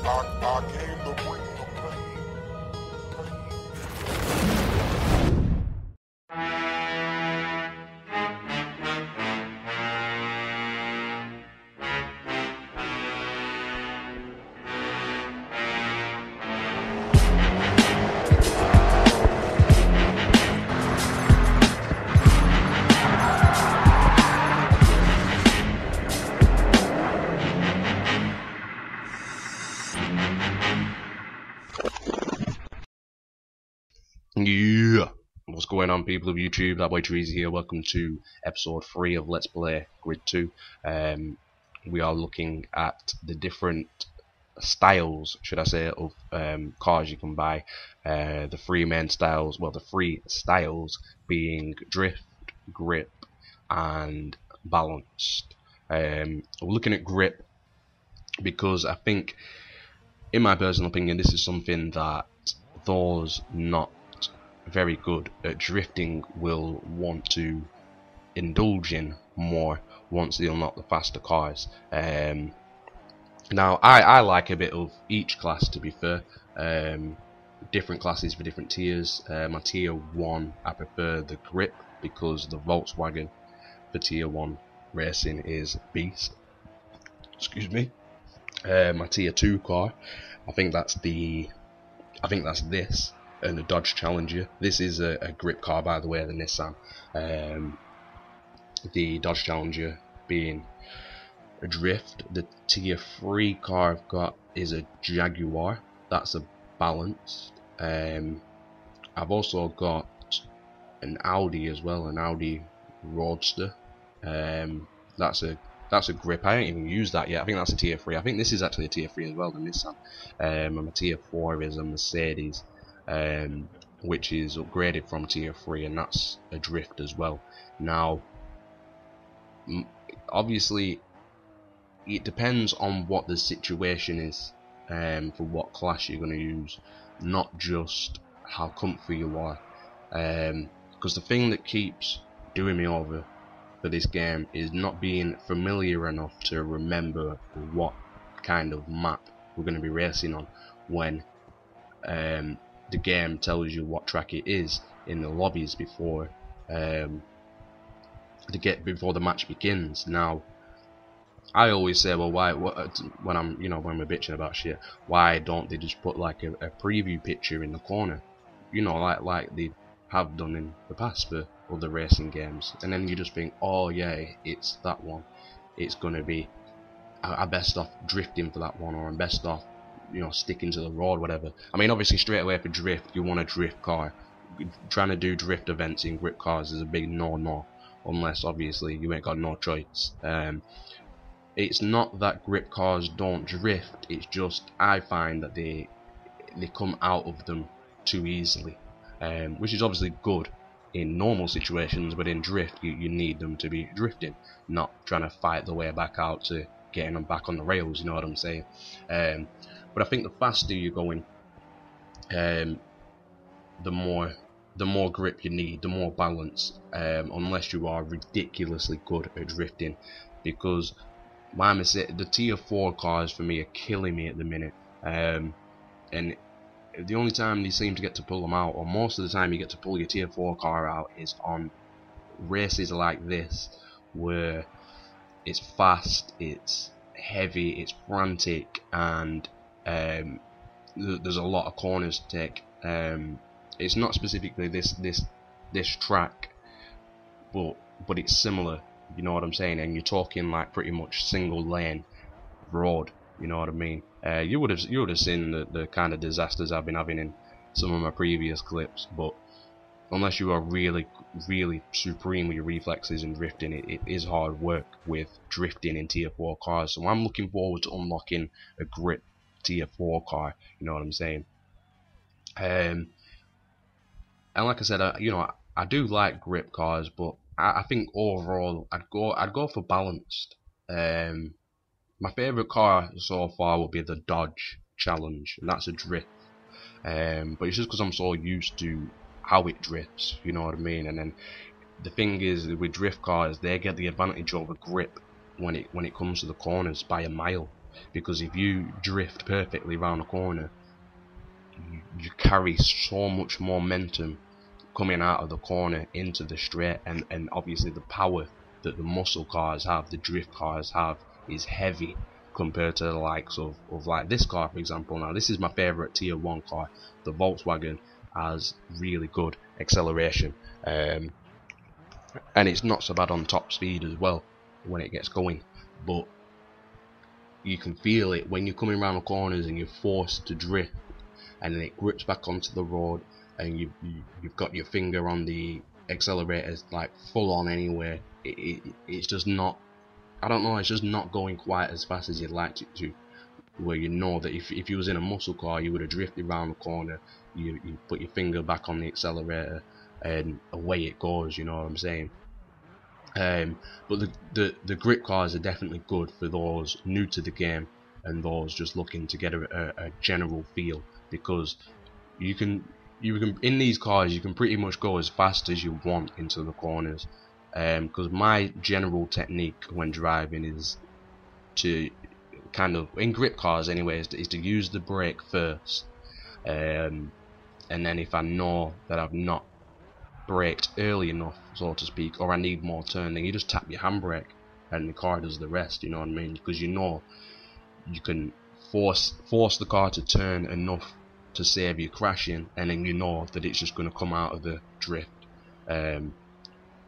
I came to bring the pain. Yeah, what's going on, people of YouTube? That boy Treezy here. Welcome to episode 3 of Let's Play Grid 2. We are looking at the different styles, should I say, of cars you can buy. The three main styles, well, the three styles being drift, grip, and balanced. We're looking at grip because I think, in my personal opinion, this is something that those not very good at drifting will want to indulge in more once they unlock the faster cars. Now I like a bit of each class, to be fair. Different classes for different tiers. My tier 1, I prefer the grip because the Volkswagen for tier 1 racing is beast. Excuse me. My tier 2 car, I think that's this and the Dodge Challenger. This is a grip car, by the way, the Nissan. The Dodge Challenger being a drift. The tier 3 car I've got is a Jaguar. That's a balanced. I've also got an Audi as well, an Audi Roadster. That's a grip. I haven't even used that yet. I think that's a tier 3. I think this is actually a tier 3 as well, the Nissan. And my tier 4 is a Mercedes, which is upgraded from tier 3, and that's a drift as well. Now, obviously, it depends on what the situation is, for what class you're going to use, not just how comfy you are. Because the thing that keeps doing me over for this game is not being familiar enough to remember what kind of map we're going to be racing on when the game tells you what track it is in the lobbies before before the match begins. Now, I always say, well, when we're bitching about shit, why don't they just put like a preview picture in the corner, like they have done in the past for other racing games, and then you just think, oh yeah, it's that one, it's gonna be, I best off drifting for that one, or I'm best off sticking to the road, whatever. I mean, obviously straight away for drift, you want a drift car. Trying to do drift events in grip cars is a big no, unless obviously you ain't got no choice. It's not that grip cars don't drift, it's just I find that they come out of them too easily, which is obviously good in normal situations, but in drift you need them to be drifting, not trying to fight the way back out to getting them back on the rails, you know what I'm saying. But I think the faster you're going, the more grip you need, the more balance, unless you are ridiculously good at drifting, because the tier 4 cars for me are killing me at the minute, and the only time you seem to get to pull them out, or most of the time you get to pull your tier 4 car out, is on races like this, where it's fast, it's heavy, it's frantic, and there's a lot of corners to take. It's not specifically this track, but it's similar, you know what I'm saying, and you're talking like pretty much single lane road, you know what I mean. You would have seen the kind of disasters I've been having in some of my previous clips, but unless you are really supreme with your reflexes and drifting, it is hard work with drifting in tier 4 cars. So I'm looking forward to unlocking a grip tier 4 car, you know what I'm saying. And like I said, I do like grip cars, but I think overall I'd go for balanced. My favourite car so far will be the Dodge Challenge, and that's a drift. But it's just because I'm so used to how it drifts, you know what I mean. And then the thing is, with drift cars, they get the advantage over grip when it comes to the corners by a mile. because if you drift perfectly around a corner, you carry so much momentum coming out of the corner into the straight, and obviously the power that the muscle cars have, the drift cars have, is heavy compared to the likes of like this car, for example. Now this is my favorite tier 1 car. The Volkswagen has really good acceleration, and it's not so bad on top speed as well when it gets going, but you can feel it when you're coming around the corners and you're forced to drift, and then it grips back onto the road, and you've got your finger on the accelerators like full on anyway. It's just not, I don't know, it's just not going quite as fast as you'd like it to, where you know that if you was in a muscle car, you would have drifted around the corner, you put your finger back on the accelerator and away it goes, you know what I'm saying. But the grip cars are definitely good for those new to the game and those just looking to get a general feel, because you can in these cars you can pretty much go as fast as you want into the corners, because my general technique when driving is to kind of, in grip cars anyway, is to use the brake first, and then if I know that I've not braked early enough, so to speak, or I need more turn, then you just tap your handbrake and the car does the rest, you know what I mean, because you know you can force the car to turn enough to save you crashing, and then you know that it's just going to come out of the drift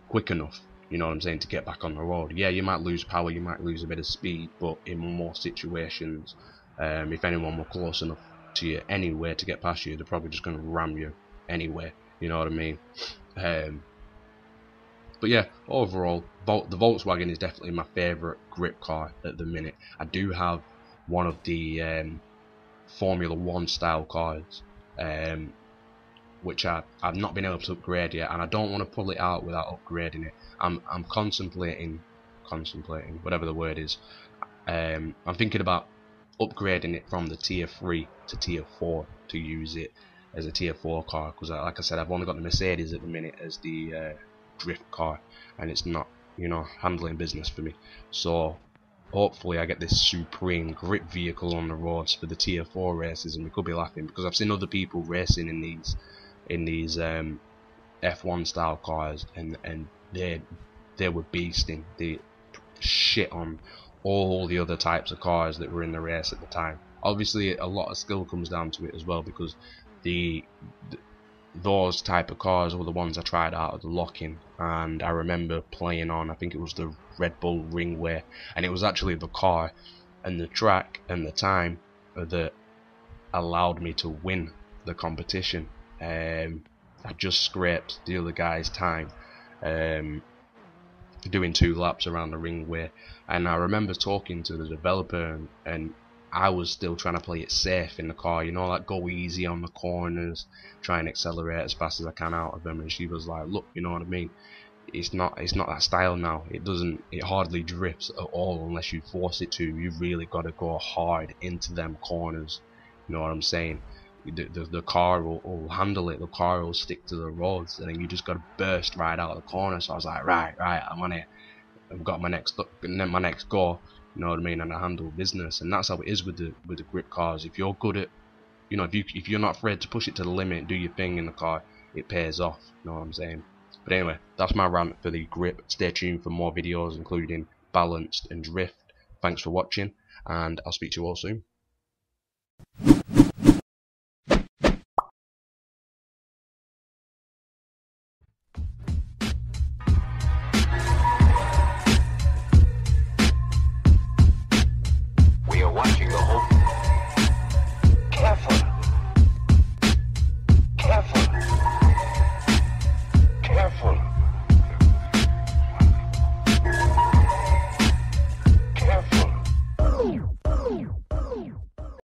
quick enough, you know what I'm saying, to get back on the road. Yeah, you might lose power, you might lose a bit of speed, but in more situations, if anyone were close enough to you anyway to get past you, they're probably just going to ram you anyway, you know what I mean. But yeah, overall, the Volkswagen is definitely my favourite grip car at the minute. I do have one of the Formula 1 style cars, which I've not been able to upgrade yet, and I don't want to pull it out without upgrading it. I'm contemplating, whatever the word is. I'm thinking about upgrading it from the tier 3 to tier 4 to use it as a tier 4 car, because like I said, I've only got the Mercedes at the minute as the drift car, and it's not, you know, handling business for me. So hopefully I get this supreme grip vehicle on the roads for the tier 4 races, and we could be laughing, because I've seen other people racing in these F1 style cars, and they were beasting. They shit on all the other types of cars that were in the race at the time. Obviously a lot of skill comes down to it as well, because those type of cars were the ones I tried out of the lock-in, and I remember playing on, I think it was the Red Bull Ringway, and it was actually the car and the track and the time that allowed me to win the competition. I just scraped the other guy's time doing 2 laps around the ringway, and I remember talking to the developer, and I was still trying to play it safe in the car, you know, like go easy on the corners, try and accelerate as fast as I can out of them, and she was like, look, you know what I mean, it's not that style now, it hardly drifts at all unless you force it to. You've really got to go hard into them corners, you know what I'm saying. The car will handle it, the car will stick to the roads, and then you just got to burst right out of the corner. So I was like, right, I'm on it, I've got my next go, you know what I mean, and I handle business. And that's how it is with the grip cars. If you're good at, you know, if you're not afraid to push it to the limit, do your thing in the car, it pays off, you know what I'm saying. But anyway, that's my rant for the grip. Stay tuned for more videos including balanced and drift. Thanks for watching, and I'll speak to you all soon.